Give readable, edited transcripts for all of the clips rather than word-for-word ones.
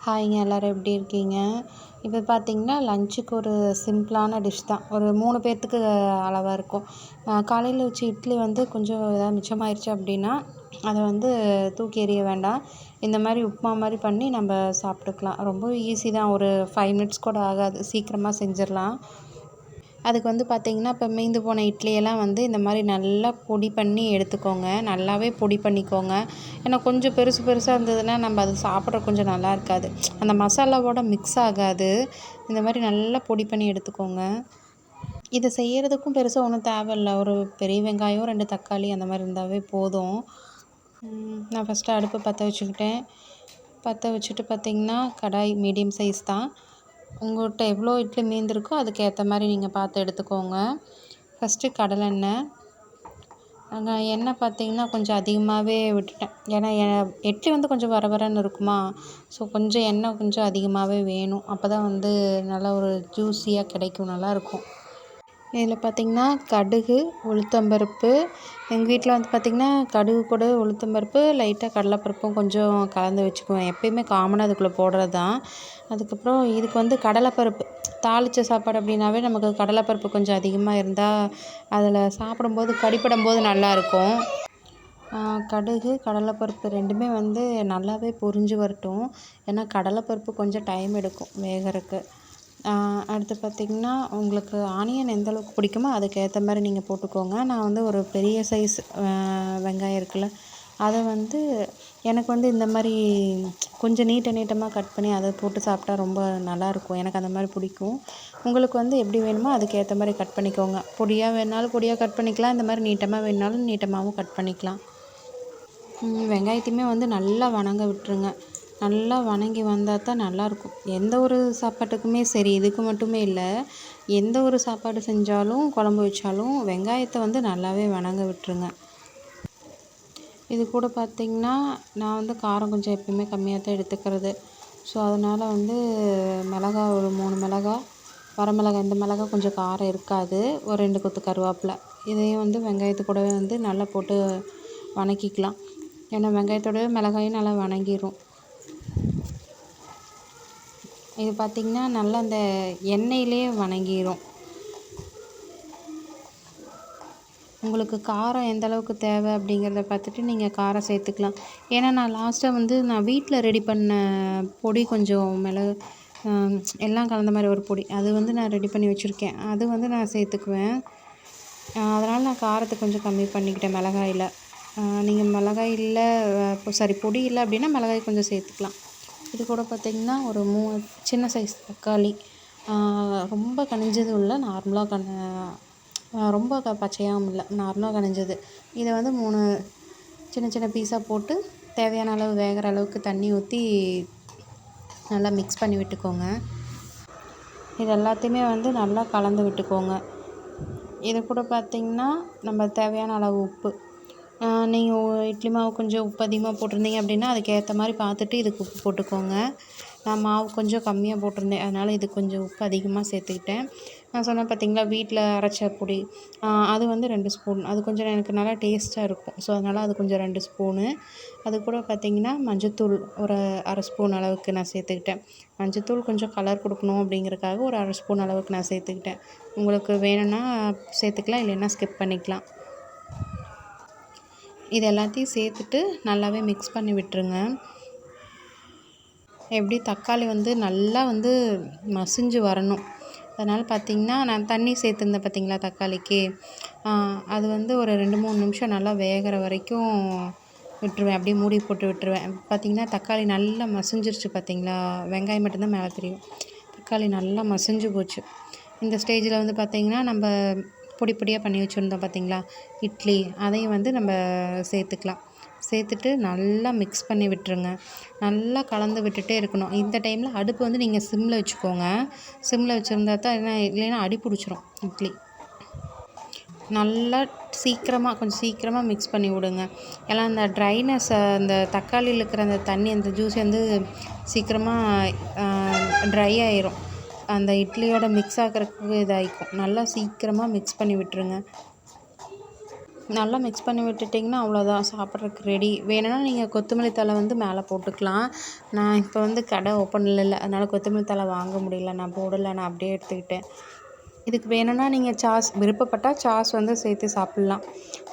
ஹாய்ங்க, எல்லோரும் எப்படி இருக்கீங்க? இப்போ பார்த்தீங்கன்னா லஞ்சுக்கு ஒரு சிம்பிளான டிஷ் தான். ஒரு 3 பேர்த்துக்கு அளவாக இருக்கும். காலையில் வச்ச இட்லி வந்து கொஞ்சம் ஏதாவது மிச்சமாயிருச்சு அப்படின்னா அதை வந்து தூக்கி எறிய வேண்டாம். இந்த மாதிரி உப்புமா மாதிரி பண்ணி நம்ம சாப்பிட்டுக்கலாம். ரொம்ப ஈஸி தான். ஒரு 5 மினிட்ஸ் கூட ஆகாது. சீக்கிரமாக செஞ்சிடலாம். அதுக்கு வந்து பார்த்திங்கன்னா, இப்போ மீந்து போன இட்லியெல்லாம் வந்து இந்த மாதிரி நல்லா பொடி பண்ணி எடுத்துக்கோங்க. நல்லாவே பொடி பண்ணிக்கோங்க. ஏன்னா கொஞ்சம் பெருசு பெருசாக இருந்ததுன்னா நம்ம அது சாப்பிட்ற கொஞ்சம் நல்லா இருக்காது. அந்த மசாலாவோட மிக்ஸ் ஆகாது. இந்த மாதிரி நல்லா பொடி பண்ணி எடுத்துக்கோங்க. இதை செய்கிறதுக்கும் பெருசாக ஒன்றும் தேவையில்ல. ஒரு பெரிய வெங்காயம், 2 தக்காளி அந்த மாதிரி இருந்தாவே போதும். நான் ஃபஸ்ட்டு அடுப்பு பற்ற வச்சுக்கிட்டேன். பற்ற வச்சுட்டு பார்த்திங்கன்னா, கடாய் மீடியம் சைஸ் தான். உங்கள்கிட்ட எவ்வளோ இட்லி மீந்திருக்கோ அதுக்கேற்ற மாதிரி நீங்கள் பார்த்து எடுத்துக்கோங்க. ஃபஸ்ட்டு கடலெண்ணெய். எண்ணெய் பார்த்திங்கன்னா கொஞ்சம் அதிகமாகவே விட்டுட்டேன். ஏன்னா இட்லி வந்து கொஞ்சம் வர வரன்னு இருக்குமா. ஸோ கொஞ்சம் எண்ணெய் கொஞ்சம் அதிகமாகவே வேணும். அப்போ தான் வந்து நல்லா ஒரு ஜூஸியாக கிடைக்கும், நல்லாயிருக்கும். இதில் பார்த்திங்கன்னா கடுகு, உளுத்தம்பருப்பு. எங்கள் வீட்டில் வந்து பார்த்திங்கன்னா கடுகு கூட உளுத்தம்பருப்பு, லைட்டாக கடலைப்பருப்பும் கொஞ்சம் கலந்து வச்சுக்குவேன். எப்பயுமே காமனாக அதுக்குள்ளே போடுறது தான். அதுக்கப்புறம் இதுக்கு வந்து கடலைப்பருப்பு தாளித்த சாப்பாடு அப்படின்னாவே நமக்கு கடலைப்பருப்பு கொஞ்சம் அதிகமாக இருந்தால் அதில் சாப்பிடும்போது கடிப்படும்போது நல்லாயிருக்கும். கடுகு, கடலைப்பருப்பு 2மே வந்து நல்லாவே பொரிஞ்சு வரட்டும். ஏன்னா கடலைப்பருப்பு கொஞ்சம் டைம் எடுக்கும் வேகறதுக்கு. அடுத்து பார்த்திங்கன்னா, உங்களுக்கு ஆனியன் எந்த அளவுக்கு பிடிக்குமோ அதுக்கேற்ற மாதிரி நீங்கள் போட்டுக்கோங்க. நான் வந்து ஒரு பெரிய சைஸ் வெங்காயம் இருக்குல்ல, அதை வந்து எனக்கு வந்து இந்த மாதிரி கொஞ்சம் நீட்டமாக கட் பண்ணி அதை போட்டு சாப்பிட்டா ரொம்ப நல்லாயிருக்கும். எனக்கு அந்த மாதிரி பிடிக்கும். உங்களுக்கு வந்து எப்படி வேணுமோ அதுக்கேற்ற மாதிரி கட் பண்ணிக்கோங்க. பொடியாக வேணுனாலும் பொடியாக கட் பண்ணிக்கலாம். இந்த மாதிரி நீட்டமாக வேணுனாலும் நீட்டமாகவும் கட் பண்ணிக்கலாம். வெங்காயத்தையுமே வந்து நல்லா வணங்க விட்டுருங்க. நல்லா வணங்கி வந்தால் தான் நல்லாயிருக்கும். எந்த ஒரு சாப்பாட்டுக்குமே சரி, இதுக்கு மட்டுமே இல்லை, எந்த ஒரு சாப்பாடு செஞ்சாலும் குழம்பு வச்சாலும் வெங்காயத்தை வந்து நல்லாவே வணங்க விட்டுருங்க. இது கூட பார்த்திங்கன்னா, நான் வந்து காரம் கொஞ்சம் எப்பயுமே கம்மியாக தான் எடுத்துக்கிறது. ஸோ அதனால் வந்து மிளகா ஒரு 3 மிளகா, வரமிளகாய், இந்த மிளகா கொஞ்சம் காரம் இருக்காது. ஒரு 2 கொத்து கருவேப்பிலை. இதையும் வந்து வெங்காயத்து கூடவே வந்து நல்லா போட்டு வணக்கிக்கலாம். ஏன்னா வெங்காயத்தோடவே மிளகாயும் நல்லா வணங்கிடும். இது பார்த்திங்கன்னா நல்லா அந்த எண்ணெயிலே வணங்கிடும். உங்களுக்கு காரம் எந்த அளவுக்கு தேவை அப்படிங்கிறத பார்த்துட்டு நீங்கள் காரம் சேர்த்துக்கலாம். ஏன்னா நான் லாஸ்ட்டாக வந்து நான் வீட்டில் ரெடி பண்ண பொடி கொஞ்சம் மிளகு எல்லாம் கலந்த மாதிரி ஒரு பொடி அது வந்து நான் ரெடி பண்ணி வச்சுருக்கேன். அது வந்து நான் சேர்த்துக்குவேன். அதனால் நான் காரத்தை கொஞ்சம் கம்மி பண்ணிக்கிட்டேன் மிளகாயில். நீங்கள் மிளகாய் இல்லை, பொடி இல்லை அப்படின்னா மிளகாய் கொஞ்சம் சேர்த்துக்கலாம். இது கூட பார்த்திங்கன்னா ஒரு 3 சின்ன சைஸ் தக்காளி. ரொம்ப கனிஞ்சதும் இல்லை, நார்மலாக ரொம்ப பச்சையாகவும் இல்லை, நார்மலாக கனிஞ்சது. இதை வந்து 3 சின்ன சின்ன பீஸாக போட்டு தேவையான அளவு வேகிற அளவுக்கு தண்ணி ஊற்றி நல்லா மிக்ஸ் பண்ணி விட்டுக்கோங்க. இது எல்லாத்தையுமே வந்து நல்லா கலந்து விட்டுக்கோங்க. இது கூட பார்த்திங்கன்னா நம்ம தேவையான அளவு உப்பு. நீங்கள் இட்லி மாவு கொஞ்சம் உப்பு அதிகமாக போட்டிருந்தீங்க அப்படின்னா அதுக்கேற்ற மாதிரி பார்த்துட்டு இதுக்கு உப்பு போட்டுக்கோங்க. நான் மாவு கொஞ்சம் கம்மியாக போட்டிருந்தேன், அதனால் இது கொஞ்சம் உப்பு அதிகமாக சேர்த்துக்கிட்டேன். நான் சொன்னேன் பார்த்திங்களா வீட்டில் அரைச்ச பொடி, அது வந்து 2 ஸ்பூன். அது கொஞ்சம் எனக்கு நல்லா டேஸ்ட்டாக இருக்கும். ஸோ அதனால் அது கொஞ்சம் 2 ஸ்பூனு. அது கூட பார்த்திங்கன்னா மஞ்சத்தூள் ஒரு 1/2 ஸ்பூன் அளவுக்கு நான் சேர்த்துக்கிட்டேன். மஞ்சத்தூள் கொஞ்சம் கலர் கொடுக்கணும் அப்படிங்கிறதுக்காக ஒரு 1/2 ஸ்பூன் அளவுக்கு நான் சேர்த்துக்கிட்டேன். உங்களுக்கு வேணும்னா சேர்த்துக்கலாம், இல்லைன்னா ஸ்கிப் பண்ணிக்கலாம். இது எல்லாத்தையும் சேர்த்துட்டு நல்லாவே மிக்ஸ் பண்ணி விட்டுருங்க. எப்படி தக்காளி வந்து நல்லா வந்து மசிஞ்சு வரணும். அதனால் பார்த்திங்கன்னா நான் தண்ணி சேர்த்துருந்தேன் பார்த்திங்களா தக்காளிக்கு, அது வந்து ஒரு 2-3 நிமிஷம் நல்லா வேகிற வரைக்கும் விட்டுருவேன். அப்படியே மூடி போட்டு விட்டுருவேன். பார்த்திங்கன்னா தக்காளி நல்லா மசிஞ்சிருச்சு பார்த்திங்களா. வெங்காயம் மட்டும்தான் மேலே தெரியும். தக்காளி நல்லா மசிஞ்சு போச்சு. இந்த ஸ்டேஜில் வந்து பார்த்திங்கன்னா நம்ம பொடி பொடியாக பண்ணி வச்சுருந்தோம் பார்த்திங்களா இட்லி, அதையும் வந்து நம்ம சேர்த்துக்கலாம். சேர்த்துட்டு நல்லா மிக்ஸ் பண்ணி விட்டுருங்க. நல்லா கலந்து விட்டுட்டே இருக்கணும். இந்த டைமில் அடுப்பு வந்து நீங்கள் சிம்மில் வச்சுக்கோங்க. சிம்மில் வச்சுருந்தா தான் இல்லைன்னா அடி பிடிச்சிரும் இட்லி. நல்லா கொஞ்சம் சீக்கிரமாக மிக்ஸ் பண்ணி விடுங்க. ஏன்னா அந்த ட்ரைனஸ், அந்த தக்காளியில் இருக்கிற அந்த தண்ணி, அந்த ஜூஸ் வந்து சீக்கிரமாக ட்ரை ஆயிரும். அந்த இட்லியோட மிக்ஸ் ஆகிறதுக்கு இதாகிக்கும். நல்லா சீக்கிரமாக மிக்ஸ் பண்ணி விட்டுருங்க. நல்லா மிக்ஸ் பண்ணி விட்டுட்டிங்கன்னா அவ்வளோதான், சாப்பிட்றதுக்கு ரெடி. வேணும்னா நீங்கள் கொத்தமல்லி தழை வந்து மேலே போட்டுக்கலாம். நான் இப்போ வந்து கடை ஓப்பனில் இல்லை, அதனால் கொத்தமல்லி தழை வாங்க முடியல, நான் போடலை, நான் அப்படியே எடுத்துக்கிட்டேன். இதுக்கு வேணும்னா நீங்கள் சாஸ் விருப்பப்பட்டால் சாஸ் வந்து சேர்த்து சாப்பிட்லாம்,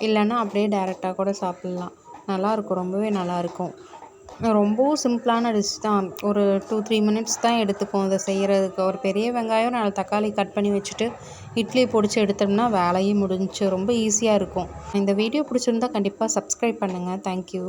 இல்லைன்னா அப்படியே டேரெக்டாக கூட சாப்பிட்லாம். நல்லாயிருக்கும், ரொம்பவே நல்லாயிருக்கும். ரொம்பவும் சிம்பிளான டிஷ் தான். ஒரு 2-3 மினிட்ஸ் தான் எடுத்துக்கும் இதை செய்கிறதுக்கு. ஒரு பெரிய வெங்காயம் 4 தக்காளி கட் பண்ணி வச்சுட்டு இட்லி பொடிச்சு எடுத்தோம்னா வேலையும் முடிஞ்சுச்சு. ரொம்ப ஈஸியாக இருக்கும். இந்த வீடியோ பிடிச்சிருந்தா கண்டிப்பாக சப்ஸ்கிரைப் பண்ணுங்கள். தேங்க்யூ.